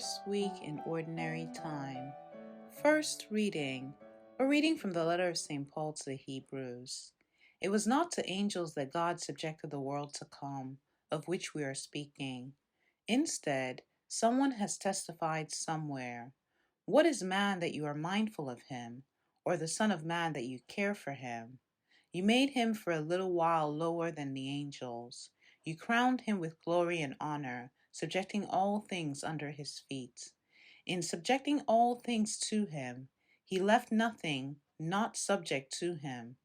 first week in Ordinary Time. First reading, a reading from the letter of St. Paul to the Hebrews. It was not to angels that God subjected the world to come, of which we are speaking. Instead, someone has testified somewhere. What is man that you are mindful of him, or the Son of Man that you care for him? You made him for a little while lower than the angels. You crowned him with glory and honor, subjecting all things under his feet. In subjecting all things to him, he left nothing not subject to him.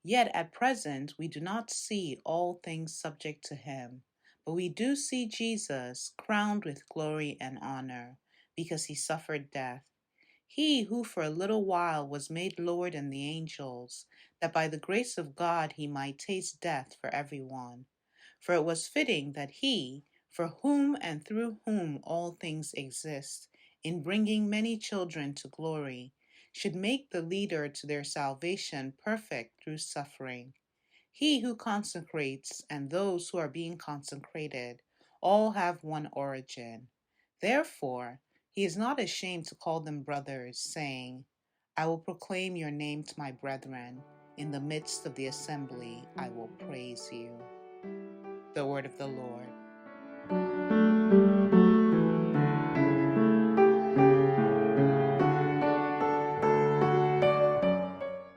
Yet at present we do not see all things subject to him, but we do see Jesus crowned with glory and honor, because he suffered death. He who for a little while was made lower than the angels, that by the grace of God he might taste death for everyone. For it was fitting that he, for whom and through whom all things exist, in bringing many children to glory, should make the leader to their salvation perfect through suffering. He who consecrates and those who are being consecrated all have one origin. Therefore, he is not ashamed to call them brothers, saying, I will proclaim your name to my brethren. In the midst of the assembly, I will praise you. The word of the Lord.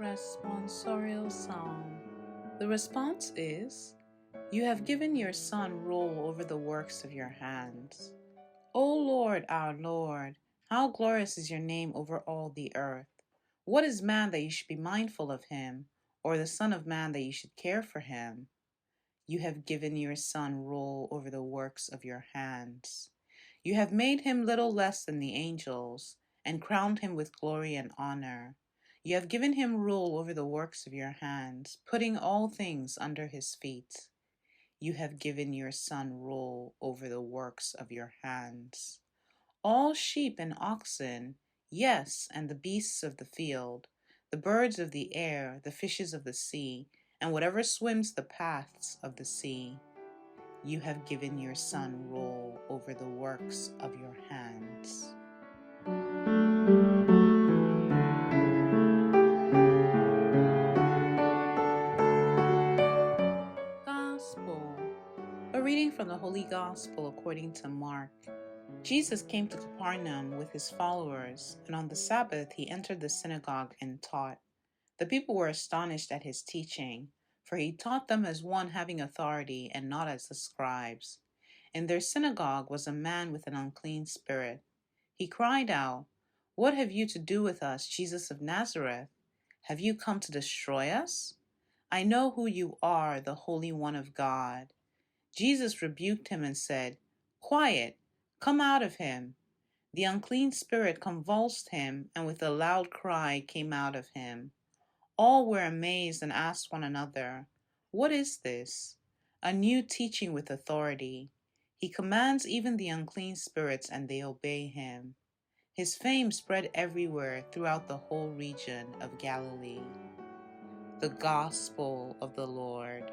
Responsorial Psalm. The response is, You have given your Son rule over the works of your hands. O Lord, our Lord, how glorious is your name over all the earth. What is man that you should be mindful of him, or the Son of Man that you should care for him? You have given your Son rule over the works of your hands. You have made him little less than the angels, and crowned him with glory and honor. You have given him rule over the works of your hands, putting all things under his feet. You have given your Son rule over the works of your hands. All sheep and oxen, yes, and the beasts of the field, the birds of the air, the fishes of the sea, and whatever swims the paths of the sea. You have given your Son rule over the works of your hands. Gospel. A reading from the Holy Gospel according to Mark. Jesus came to Capernaum with his followers, and on the Sabbath he entered the synagogue and taught. The people were astonished at his teaching, for he taught them as one having authority and not as the scribes. In their synagogue was a man with an unclean spirit. He cried out, What have you to do with us, Jesus of Nazareth? Have you come to destroy us? I know who you are, the Holy One of God. Jesus rebuked him and said, Quiet, come out of him. The unclean spirit convulsed him, and with a loud cry came out of him. All were amazed and asked one another, What is this? A new teaching with authority. He commands even the unclean spirits, and they obey him. His fame spread everywhere throughout the whole region of Galilee. The Gospel of the Lord.